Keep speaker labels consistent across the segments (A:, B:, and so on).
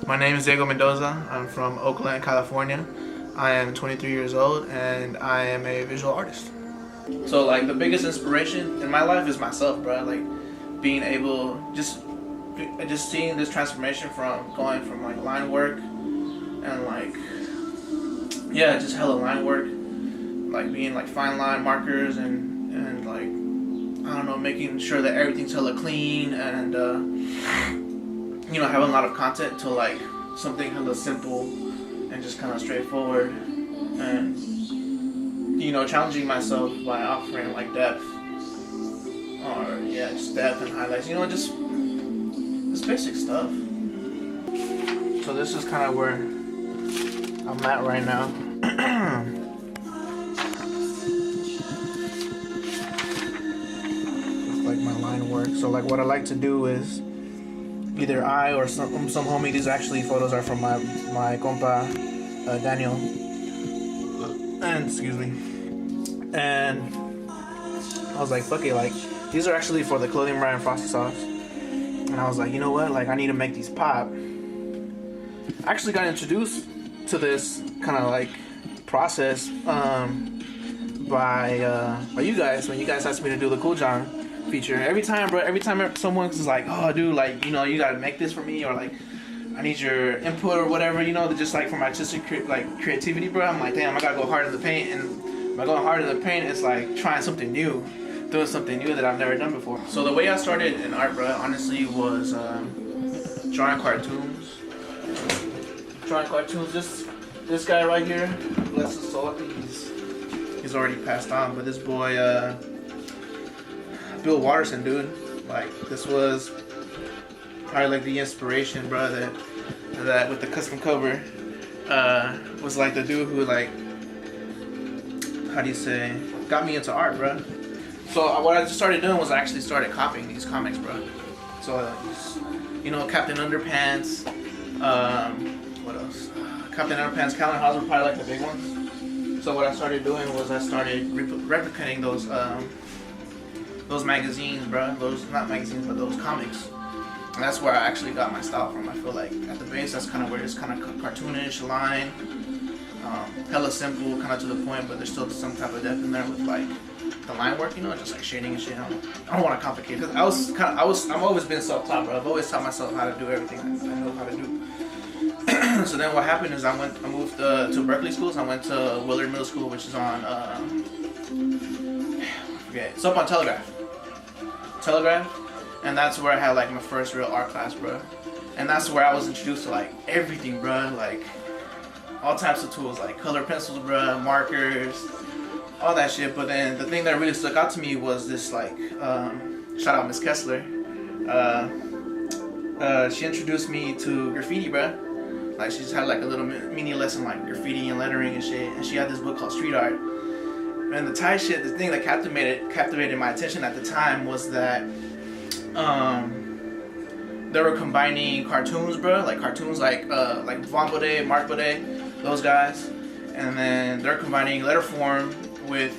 A: My name is Diego Mendoza. I'm from Oakland, California. I am 23 years old and I am a visual artist. So like the biggest inspiration in my life is myself, bro. Like being able, just seeing this transformation from going from like line work and like, yeah, just hella line work, like being like fine line markers and like, I don't know, making sure that everything's hella clean and you know, having a lot of content to like something hella simple and just kind of straightforward, and you know, challenging myself by offering like depth, or yeah, just depth and highlights, you know, just basic stuff. So this is kind of where I'm at right now. Like my line work. So like what I like to do is either I or some homie. These actually photos are from my compa Daniel. And excuse me. And I was like, fuck it, like these are actually for the clothing brand Frosty Sauce. And I was like, you know what? Like I need to make these pop. I actually got introduced to this kind of like process by you guys when you guys asked me to do the Cool John feature. Every time someone's like, oh dude, like, you know, you gotta make this for me, or like I need your input or whatever, you know, just like for my artistic creativity, bro. I'm like, damn, I gotta go hard in the paint, and by going hard in the paint, it's like trying something new, doing something new that I've never done before. So the way I started in art, bro, honestly was drawing cartoons. This guy right here, bless his soul, I think he's already passed on, but this boy Bill Watterson, dude, like this was probably like the inspiration, bro, that with the custom cover was like the dude who, like, how do you say, got me into art, bro. So what I just started doing was I actually started copying these comics, bro. So you know, Captain Underpants, what else? Captain Underpants, Callan House were probably like the big ones. So what I started doing was I started replicating those magazines, bro. Those, not magazines, but those comics. And that's where I actually got my style from. I feel like at the base, that's kind of where it's kind of cartoonish line, hella simple, kind of to the point, but there's still some type of depth in there with like the line work, you know, just like shading and shit. I don't want to complicate it, because I've always been self-taught, bro. I've always taught myself how to do everything I know how to do. So then what happened is I moved to Berkeley schools. I went to Willard Middle School, which is on it's up on Telegraph, and that's where I had like my first real art class, bro. And that's where I was introduced to like everything, bro, like all types of tools, like color pencils, bro, markers, all that shit. But then the thing that really stuck out to me was this, like, shout out Miss Kessler. She introduced me to graffiti, bro. Like she just had like a little mini lesson, like graffiti and lettering and shit. And she had this book called Street Art. And the Thai shit, the thing that captivated my attention at the time was that they were combining cartoons, bro, like cartoons like Von Baudet, Mark Baudet, those guys, and then they're combining letter form with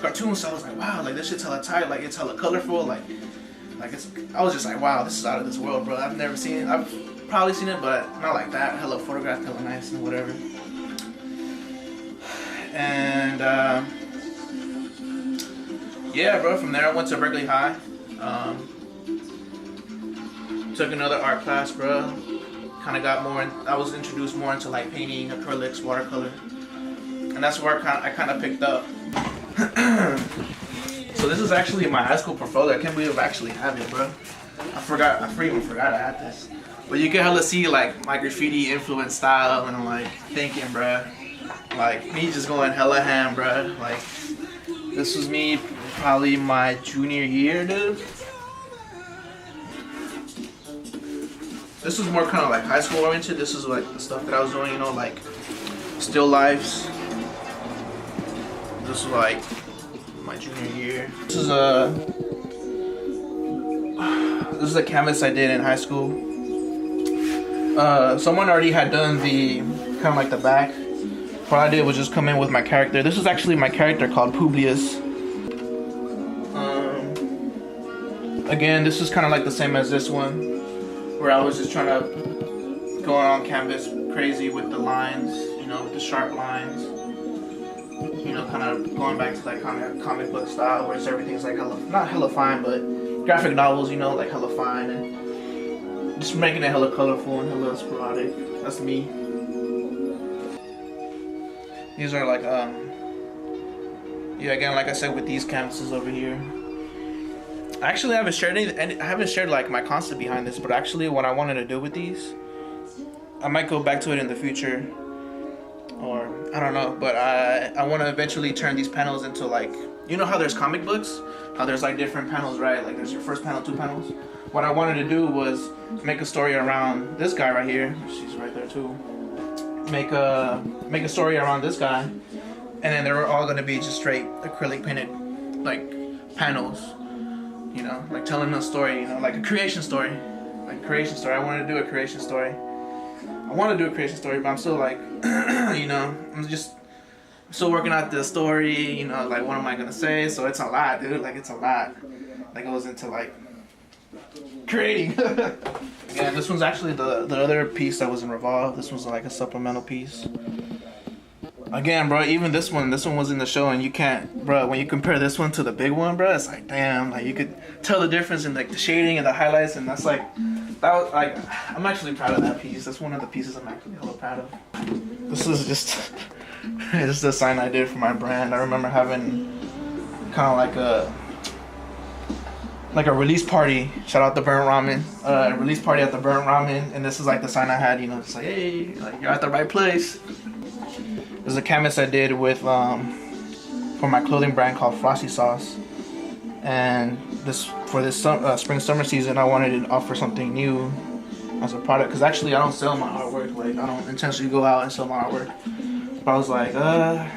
A: cartoons. So I was like, wow, like this shit's hella tight, like it's hella colorful, like it's. I was just like, wow, this is out of this world, bro. I've never seen it. I've probably seen it, but not like that. Hella photographed, hella nice and whatever. And yeah, bro. From there, I went to Berkeley High. Took another art class, bro. Kind of got more. I was introduced more into like painting, acrylics, watercolor, and that's where I kind of picked up. So this is actually my high school portfolio. I can't believe I actually have it, bro. I freaking forgot I had this. But you can hella see like my graffiti influence style, and I'm like thinking, bro, like me just going hella ham, bro. Like this was me probably my junior year, dude. This was more kind of like high school oriented. This is like the stuff that I was doing, you know, like still lifes. This was like my junior year. This is a canvas I did in high school. Someone already had done the kind of like the back. What I did was just come in with my character. This is actually my character called Publius. Again, this is kind of like the same as this one, where I was just trying to going on canvas crazy with the lines, you know, with the sharp lines. You know, kind of going back to like kind of comic book style, where it's everything's like hella, not hella fine, but graphic novels, you know, like hella fine, and just making it hella colorful and hella sporadic. That's me. These are like yeah, again, like I said, with these canvases over here. Actually, I haven't shared like my concept behind this, but actually, what I wanted to do with these, I might go back to it in the future, or I don't know, but I want to eventually turn these panels into like, you know how there's comic books, how there's like different panels, right? Like there's your first panel, 2 panels. What I wanted to do was make a story around this guy right here. She's right there too. Make a story around this guy, and then they were all gonna be just straight acrylic painted like panels, you know, like telling a story, you know, like a creation story, like creation story. I wanted to do a creation story. I want to do a creation story, but I'm still like, you know, I'm still working out the story, you know, like what am I gonna say? So it's a lot, dude. Like it's a lot that goes into like creating. Yeah, this one's actually the other piece that was in Revolve. This one's like a supplemental piece. Again, bro, even this one was in the show, and you can't, bro, when you compare this one to the big one, bro, it's like, damn, like you could tell the difference in like the shading and the highlights, and that's like, that was like, I'm actually proud of that piece. That's one of the pieces I'm actually hella proud of. This is just, this is the sign I did for my brand. I remember having kind of like a release party. Shout out to Burnt Ramen. Release party at the Burnt Ramen, and this is like the sign I had, you know, just like, hey, like you're at the right place. There's a canvas I did with for my clothing brand called Frosty Sauce, and for this spring summer season I wanted to offer something new as a product, because actually I don't sell my artwork, like I don't intentionally go out and sell my artwork, but I was like kind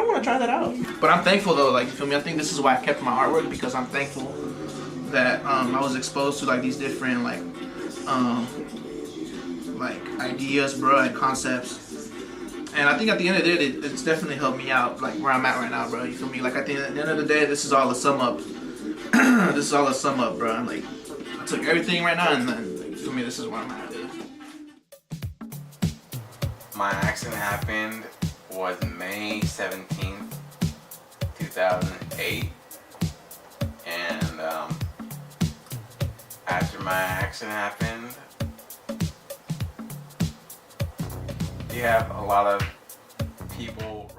A: of want to try that out. But I'm thankful though, like you feel me, I think this is why I kept my artwork, because I'm thankful that I was exposed to like these different like ideas, bro, and concepts. And I think at the end of the day, it's definitely helped me out, like where I'm at right now, bro. You feel me? Like at the end of the day, this is all a sum up. This is all a sum up, bro. Like I took everything right now, and then like, you feel me? This is where I'm at, dude.
B: My accident happened was May 17th, 2008, and after my accident happened, you have a lot of people